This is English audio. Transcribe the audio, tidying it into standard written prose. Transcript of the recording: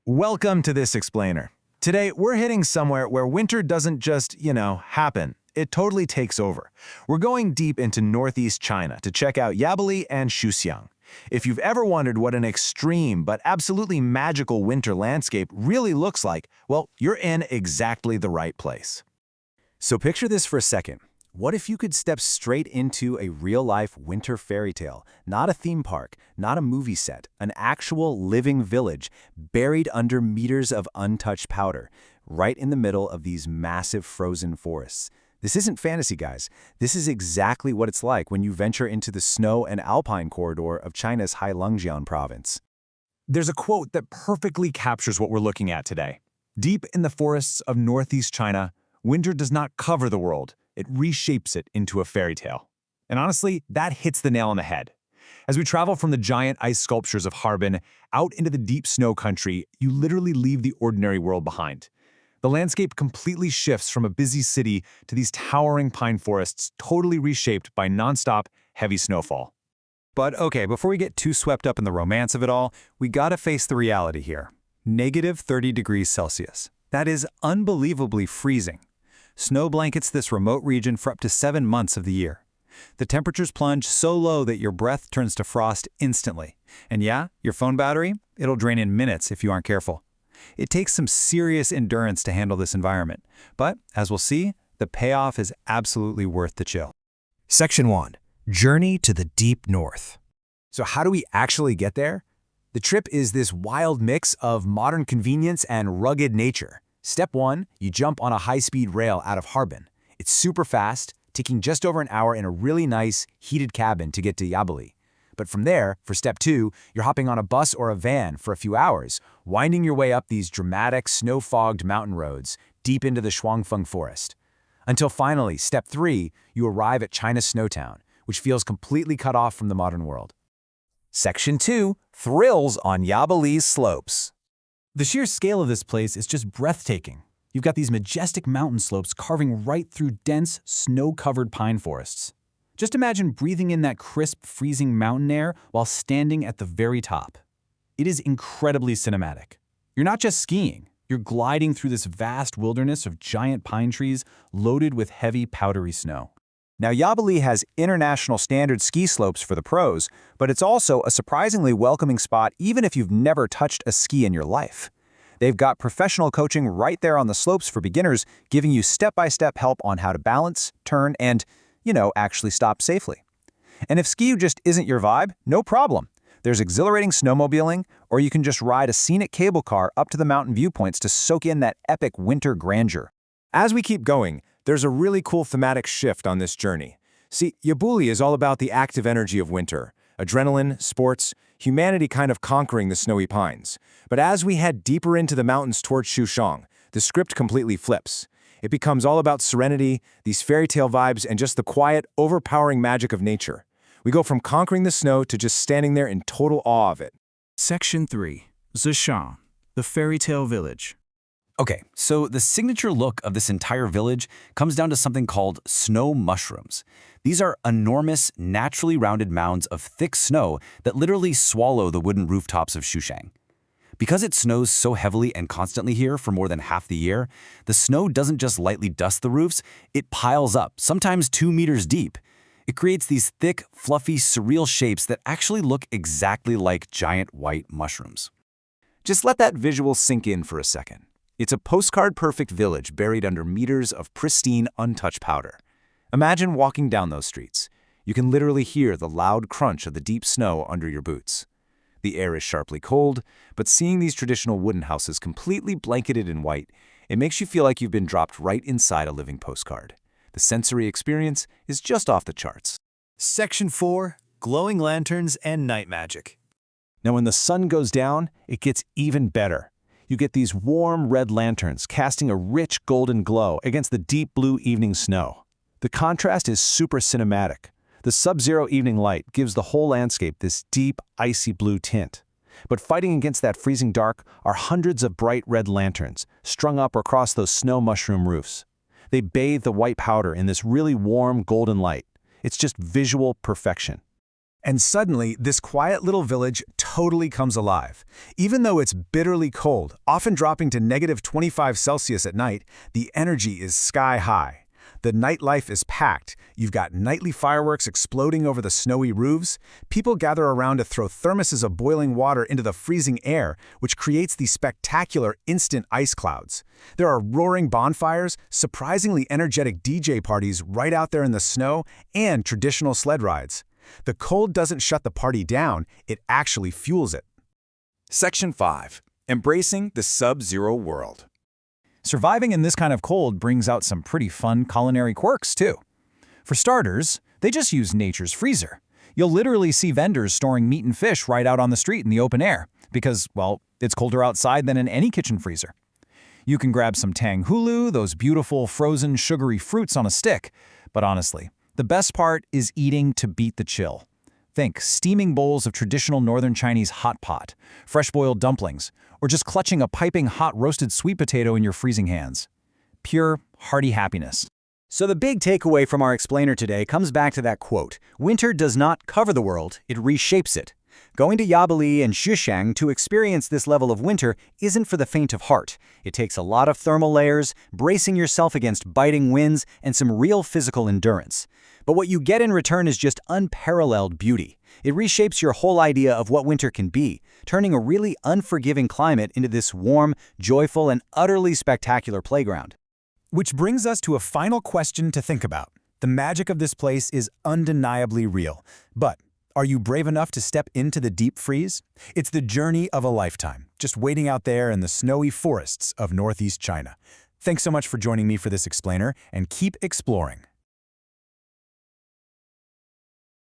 Welcome to this explainer. Today, we're hitting somewhere where winter doesn't just, happen. It totally takes over. We're going deep into northeast China to check out Yabuli and Xuexiang. If you've ever wondered what an extreme but absolutely magical winter landscape really looks like, well, you're in exactly the right place. So picture this for a second. What if you could step straight into a real-life winter fairy tale? Not a theme park, not a movie set, an actual living village buried under meters of untouched powder, right in the middle of these massive frozen forests. This isn't fantasy, guys. This is exactly what it's like when you venture into the snow and alpine corridor of China's Heilongjiang Province. There's a quote that perfectly captures what we're looking at today. Deep in the forests of northeast China, winter does not cover the world. It reshapes it into a fairy tale. And honestly, that hits the nail on the head. As we travel from the giant ice sculptures of Harbin out into the deep snow country, you literally leave the ordinary world behind. The landscape completely shifts from a busy city to these towering pine forests totally reshaped by nonstop, heavy snowfall. But okay, before we get too swept up in the romance of it all, we gotta face the reality here. Negative 30 degrees Celsius. That is unbelievably freezing. Snow blankets this remote region for up to 7 months of the year. The temperatures plunge so low that your breath turns to frost instantly. And yeah, your phone battery, it'll drain in minutes if you aren't careful. It takes some serious endurance to handle this environment. But, as we'll see, the payoff is absolutely worth the chill. Section 1. Journey to the Deep North. So how do we actually get there? The trip is this wild mix of modern convenience and rugged nature. Step 1, you jump on a high-speed rail out of Harbin. It's super fast, taking just over an hour in a really nice, heated cabin to get to Yabuli. But from there, for step 2, you're hopping on a bus or a van for a few hours, winding your way up these dramatic, snow-fogged mountain roads deep into the Shuangfeng forest. Until finally, step 3, you arrive at China's Snowtown, which feels completely cut off from the modern world. Section 2. Thrills on Yabuli's slopes. The sheer scale of this place is just breathtaking. You've got these majestic mountain slopes carving right through dense, snow-covered pine forests. Just imagine breathing in that crisp, freezing mountain air while standing at the very top. It is incredibly cinematic. You're not just skiing, you're gliding through this vast wilderness of giant pine trees loaded with heavy, powdery snow. Now, Yabuli has international standard ski slopes for the pros, but it's also a surprisingly welcoming spot even if you've never touched a ski in your life. They've got professional coaching right there on the slopes for beginners, giving you step-by-step help on how to balance, turn, and, actually stop safely. And if ski just isn't your vibe, no problem. There's exhilarating snowmobiling, or you can just ride a scenic cable car up to the mountain viewpoints to soak in that epic winter grandeur. As we keep going, there's a really cool thematic shift on this journey. See, Yabuli is all about the active energy of winter, adrenaline, sports, humanity kind of conquering the snowy pines. But as we head deeper into the mountains towards Xuexiang, the script completely flips. It becomes all about serenity, these fairy tale vibes, and just the quiet, overpowering magic of nature. We go from conquering the snow to just standing there in total awe of it. Section 3. Xuexiang, the Fairytale Village. Okay, so the signature look of this entire village comes down to something called snow mushrooms. These are enormous, naturally rounded mounds of thick snow that literally swallow the wooden rooftops of Xuexiang. Because it snows so heavily and constantly here for more than half the year, the snow doesn't just lightly dust the roofs, it piles up, sometimes 2 meters deep. It creates these thick, fluffy, surreal shapes that actually look exactly like giant white mushrooms. Just let that visual sink in for a second. It's a postcard-perfect village buried under meters of pristine, untouched powder. Imagine walking down those streets. You can literally hear the loud crunch of the deep snow under your boots. The air is sharply cold, but seeing these traditional wooden houses completely blanketed in white, it makes you feel like you've been dropped right inside a living postcard. The sensory experience is just off the charts. Section 4. Glowing lanterns and night magic. Now, when the sun goes down, it gets even better. You get these warm red lanterns casting a rich golden glow against the deep blue evening snow. The contrast is super cinematic. The sub-zero evening light gives the whole landscape this deep, icy blue tint. But fighting against that freezing dark are hundreds of bright red lanterns strung up across those snow mushroom roofs. They bathe the white powder in this really warm golden light. It's just visual perfection. And suddenly, this quiet little village totally comes alive. Even though it's bitterly cold, often dropping to -25 Celsius at night, the energy is sky high. The nightlife is packed. You've got nightly fireworks exploding over the snowy roofs. People gather around to throw thermoses of boiling water into the freezing air, which creates these spectacular instant ice clouds. There are roaring bonfires, surprisingly energetic DJ parties right out there in the snow, and traditional sled rides. The cold doesn't shut the party down, it actually fuels it. Section 5. Embracing the Sub-Zero World. Surviving in this kind of cold brings out some pretty fun culinary quirks, too. For starters, they just use nature's freezer. You'll literally see vendors storing meat and fish right out on the street in the open air because, well, it's colder outside than in any kitchen freezer. You can grab some tang hulu, those beautiful frozen sugary fruits on a stick, but honestly, the best part is eating to beat the chill. Think steaming bowls of traditional northern Chinese hot pot, fresh-boiled dumplings, or just clutching a piping hot roasted sweet potato in your freezing hands. Pure, hearty happiness. So the big takeaway from our explainer today comes back to that quote: winter does not cover the world, it reshapes it. Going to Yabuli and Xuexiang to experience this level of winter isn't for the faint of heart. It takes a lot of thermal layers, bracing yourself against biting winds, and some real physical endurance. But what you get in return is just unparalleled beauty. It reshapes your whole idea of what winter can be, turning a really unforgiving climate into this warm, joyful, and utterly spectacular playground. Which brings us to a final question to think about. The magic of this place is undeniably real, but are you brave enough to step into the deep freeze? It's the journey of a lifetime, just waiting out there in the snowy forests of northeast China. Thanks so much for joining me for this explainer, and keep exploring.